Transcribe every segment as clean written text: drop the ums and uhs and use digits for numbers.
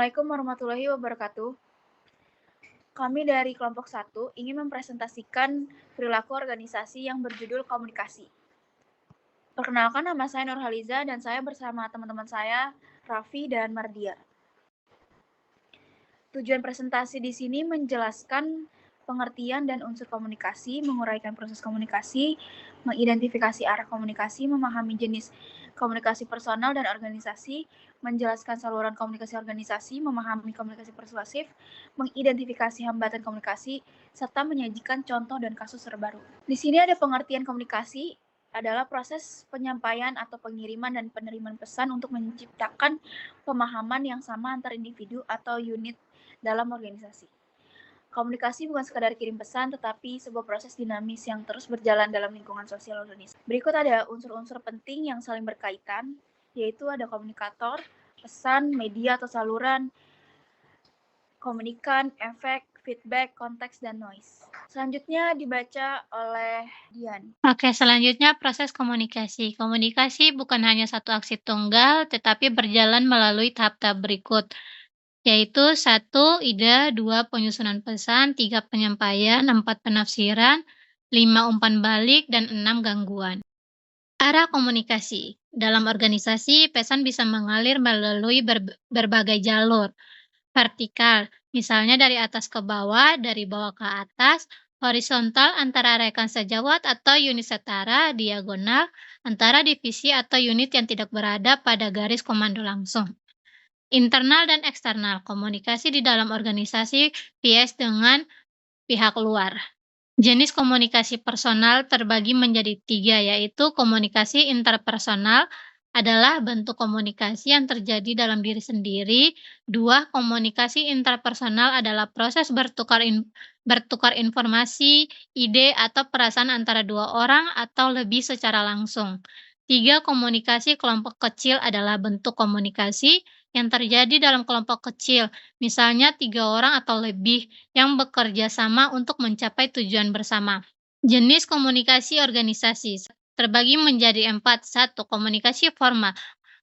Assalamualaikum warahmatullahi wabarakatuh. Kami dari kelompok 1 ingin mempresentasikan perilaku organisasi yang berjudul komunikasi. Perkenalkan, nama saya Nurhaliza dan saya bersama teman-teman saya, Raffi dan Mardia. Tujuan presentasi di sini menjelaskan pengertian dan unsur komunikasi, menguraikan proses komunikasi, mengidentifikasi arah komunikasi, memahami jenis komunikasi personal dan organisasi, menjelaskan saluran komunikasi organisasi, memahami komunikasi persuasif, mengidentifikasi hambatan komunikasi, serta menyajikan contoh dan kasus terbaru. Di sini ada pengertian komunikasi adalah proses penyampaian atau pengiriman dan penerimaan pesan untuk menciptakan pemahaman yang sama antar individu atau unit dalam organisasi. Komunikasi bukan sekadar kirim pesan, tetapi sebuah proses dinamis yang terus berjalan dalam lingkungan sosial organisasi. Berikut ada unsur-unsur penting yang saling berkaitan, yaitu ada komunikator, pesan, media atau saluran, komunikan, efek, feedback, konteks, dan noise. Selanjutnya dibaca oleh Dian. Oke, selanjutnya proses komunikasi. Komunikasi bukan hanya satu aksi tunggal, tetapi berjalan melalui tahap-tahap berikut, yaitu 1. Ide, 2. Penyusunan pesan, 3. Penyampaian, 4. Penafsiran, 5. Umpan balik, dan 6. Gangguan. Arah komunikasi. Dalam organisasi, pesan bisa mengalir melalui berbagai jalur. Vertikal, misalnya dari atas ke bawah, dari bawah ke atas; horizontal, antara rekan sejawat atau unit setara; diagonal, antara divisi atau unit yang tidak berada pada garis komando langsung. Internal dan eksternal, komunikasi di dalam organisasi vs dengan pihak luar. Jenis komunikasi personal terbagi menjadi 3, yaitu komunikasi interpersonal adalah bentuk komunikasi yang terjadi dalam diri sendiri. 2. Komunikasi interpersonal adalah proses bertukar informasi, ide, atau perasaan antara dua orang atau lebih secara langsung. 3. Komunikasi kelompok kecil adalah bentuk komunikasi yang terjadi dalam kelompok kecil, misalnya 3 orang atau lebih, yang bekerja sama untuk mencapai tujuan bersama. Jenis komunikasi organisasi terbagi menjadi 4. 1. Komunikasi formal.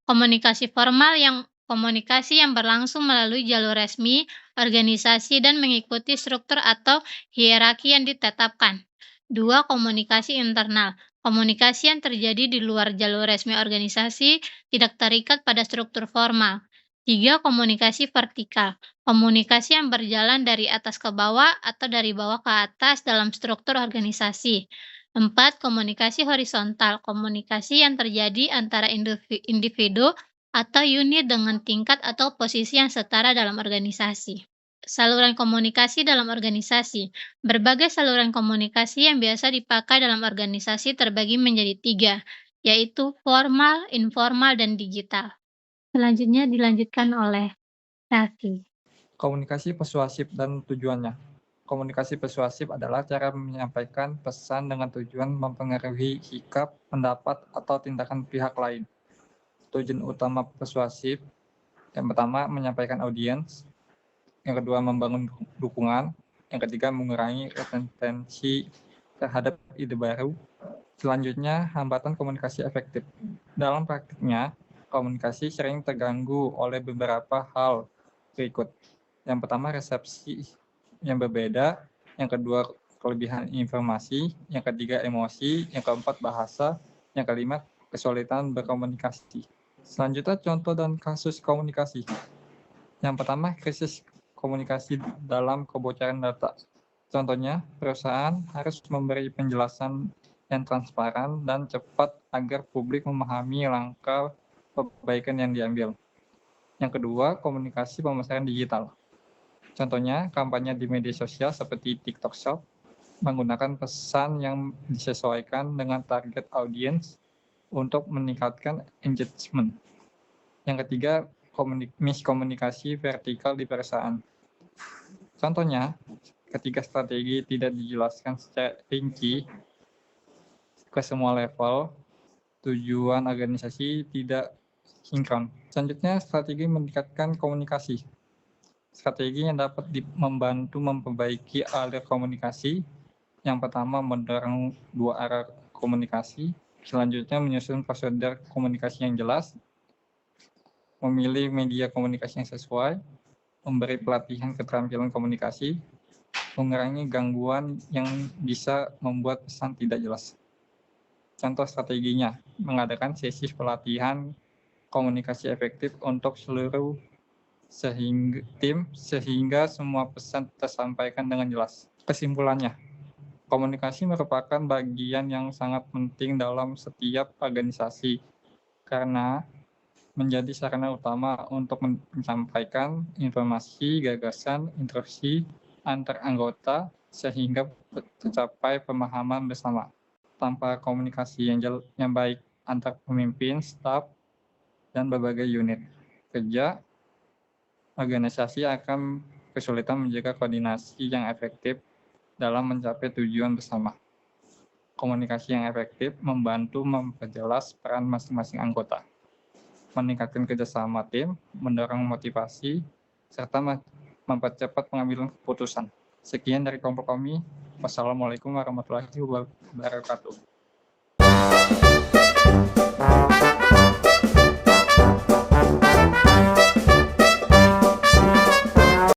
Komunikasi formal komunikasi yang berlangsung melalui jalur resmi organisasi dan mengikuti struktur atau hierarki yang ditetapkan. 2. Komunikasi internal. Komunikasi yang terjadi di luar jalur resmi organisasi, tidak terikat pada struktur formal. 3. Komunikasi vertikal. Komunikasi yang berjalan dari atas ke bawah atau dari bawah ke atas dalam struktur organisasi. 4. Komunikasi horizontal. Komunikasi yang terjadi antara individu atau unit dengan tingkat atau posisi yang setara dalam organisasi. Saluran komunikasi dalam organisasi. Berbagai saluran komunikasi yang biasa dipakai dalam organisasi terbagi menjadi 3, yaitu formal, informal, dan digital. Selanjutnya dilanjutkan oleh Raffi. Komunikasi persuasif dan tujuannya. Komunikasi persuasif adalah cara menyampaikan pesan dengan tujuan mempengaruhi sikap, pendapat, atau tindakan pihak lain. Tujuan utama persuasif, yang pertama menyampaikan audiens, yang kedua membangun dukungan, yang ketiga mengurangi resistensi terhadap ide baru. Selanjutnya, hambatan komunikasi efektif. Dalam praktiknya, komunikasi sering terganggu oleh beberapa hal berikut. Yang pertama, resepsi yang berbeda. Yang kedua, kelebihan informasi. Yang ketiga, emosi. Yang keempat, bahasa. Yang kelima, kesulitan berkomunikasi. Selanjutnya, contoh dan kasus komunikasi. Yang pertama, krisis komunikasi dalam kebocoran data. Contohnya, perusahaan harus memberi penjelasan yang transparan dan cepat agar publik memahami langkah perbaikan yang diambil. Yang kedua, komunikasi pemasaran digital. Contohnya, kampanye di media sosial seperti TikTok Shop menggunakan pesan yang disesuaikan dengan target audiens untuk meningkatkan engagement. Yang ketiga, miskomunikasi vertikal di perusahaan. Contohnya, ketika strategi tidak dijelaskan secara rinci ke semua level, tujuan organisasi tidak sinkron. Selanjutnya, strategi meningkatkan komunikasi. Strategi yang dapat membantu memperbaiki alur komunikasi. Yang pertama, mendorong 2 arah komunikasi. Selanjutnya, menyusun prosedur komunikasi yang jelas. Memilih media komunikasi yang sesuai. memberi pelatihan keterampilan komunikasi, mengurangi gangguan yang bisa membuat pesan tidak jelas. Contoh strateginya, mengadakan sesi pelatihan komunikasi efektif untuk seluruh tim sehingga semua pesan tersampaikan dengan jelas. Kesimpulannya, komunikasi merupakan bagian yang sangat penting dalam setiap organisasi karena menjadi sarana utama untuk menyampaikan informasi, gagasan, instruksi antar anggota sehingga tercapai pemahaman bersama. Tanpa komunikasi yang baik antar pemimpin, staf, dan berbagai unit kerja, organisasi akan kesulitan menjaga koordinasi yang efektif dalam mencapai tujuan bersama. Komunikasi yang efektif membantu memperjelas peran masing-masing anggota, meningkatkan kerjasama tim, mendorong motivasi, serta mempercepat pengambilan keputusan. Sekian dari kelompok kami. Wassalamualaikum warahmatullahi wabarakatuh.